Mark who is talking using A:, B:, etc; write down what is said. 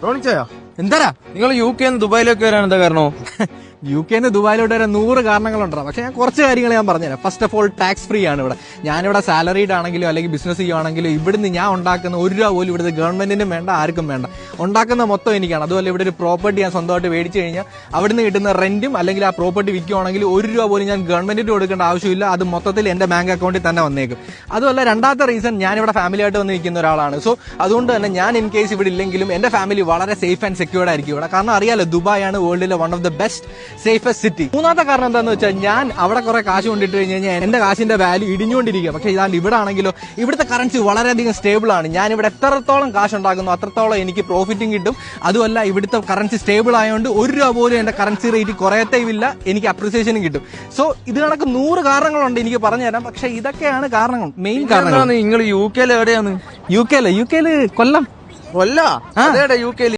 A: റോണിച്ചോയോ
B: എന്താ
A: നിങ്ങൾ UK ദുബായിലേക്ക് വരാൻ എന്താ കാരണോ?
B: UK ദുബായിലോട്ട് വരെ 100 കാരണങ്ങളുണ്ടോ. പക്ഷെ ഞാൻ കുറച്ച് കാര്യങ്ങൾ ഞാൻ പറഞ്ഞുതരാം. First of all tax free ആണ് ഇവിടെ. ഞാനിവിടെ സാലറീഡ് ആണെങ്കിലും അല്ലെങ്കിൽ ബിസിനസ് ചെയ്യുവാണെങ്കിലും ഇവിടുന്ന് ഞാൻ ഉണ്ടാക്കുന്ന 1 രൂപ പോലും ഇവിടുത്തെ ഗവൺമെന്റിനും വേണ്ട, ആർക്കും വേണ്ട. ഉണ്ടാക്കുന്ന മൊത്തം എനിക്കാണ്. അതുപോലെ ഇവിടെ ഒരു പ്രോപ്പർട്ടി ഞാൻ സ്വന്തമായിട്ട് മേടിച്ചു കഴിഞ്ഞാൽ അവിടുന്ന് കിട്ടുന്ന റെന്റും അല്ലെങ്കിൽ ആ പ്രോപ്പർട്ടി വിൽക്കുവാണെങ്കിൽ 1 രൂപ പോലും ഞാൻ ഗവൺമെന്റിന് കൊടുക്കേണ്ട ആവശ്യമില്ല. അത് മൊത്തത്തിൽ എന്റെ ബാങ്ക് അക്കൗണ്ടിൽ തന്നെ വന്നേക്കും. അതുമല്ല, രണ്ടാമത്തെ റീസൺ, ഞാനിവിടെ ഫാമിലി ആയിട്ട് വന്ന് നിൽക്കുന്ന ഒരാളാണ്. സോ അതുകൊണ്ട് തന്നെ ഞാൻ ഇൻ കേസ് ഇവിടെ ഇല്ലെങ്കിലും എന്റെ ഫാമിലി വളരെ സേഫ് ആൻഡ് സെക്യൂർഡ് ആയിരിക്കും ഇവിടെ. കാരണം അറിയാലോ, ദുബായ് ആണ് വേൾഡിലെ one of the best safest city. മൂന്നാമത്തെ കാരണം എന്താണെന്ന് വെച്ചാൽ, ഞാൻ അവിടെ കുറെ കാശ് കൊണ്ടിട്ട് കഴിഞ്ഞ് കഴിഞ്ഞാൽ എന്റെ കാശിന്റെ വാല്യൂ ഇടിഞ്ഞുകൊണ്ടിരിക്കുക. പക്ഷേ ഇതാണ്ട് ഇവിടെ ആണെങ്കിലോ ഇവിടുത്തെ കറൻസി വളരെയധികം സ്റ്റേബിൾ ആണ്. ഞാൻ ഇവിടെ എത്രത്തോളം കാശ് ഉണ്ടാക്കുന്നു അത്രത്തോളം എനിക്ക് പ്രോഫിറ്റും കിട്ടും. അതുമല്ല, ഇവിടുത്തെ കറൻസി സ്റ്റേബിൾ ആയതുകൊണ്ട് 1 രൂപ പോലും എന്റെ കറൻസി റേറ്റ് കുറയത്തേയില്ല, എനിക്ക് അപ്രിസിയേഷനും കിട്ടും. സോ ഇത് കണക്ക് 100 കാരണങ്ങളുണ്ട് എനിക്ക് പറഞ്ഞുതരാം. പക്ഷെ ഇതൊക്കെയാണ് കാരണങ്ങൾ, മെയിൻ കാരണങ്ങൾ.
A: നിങ്ങൾ UK എവിടെയാണ്?
B: UK കൊല്ലം.
A: UK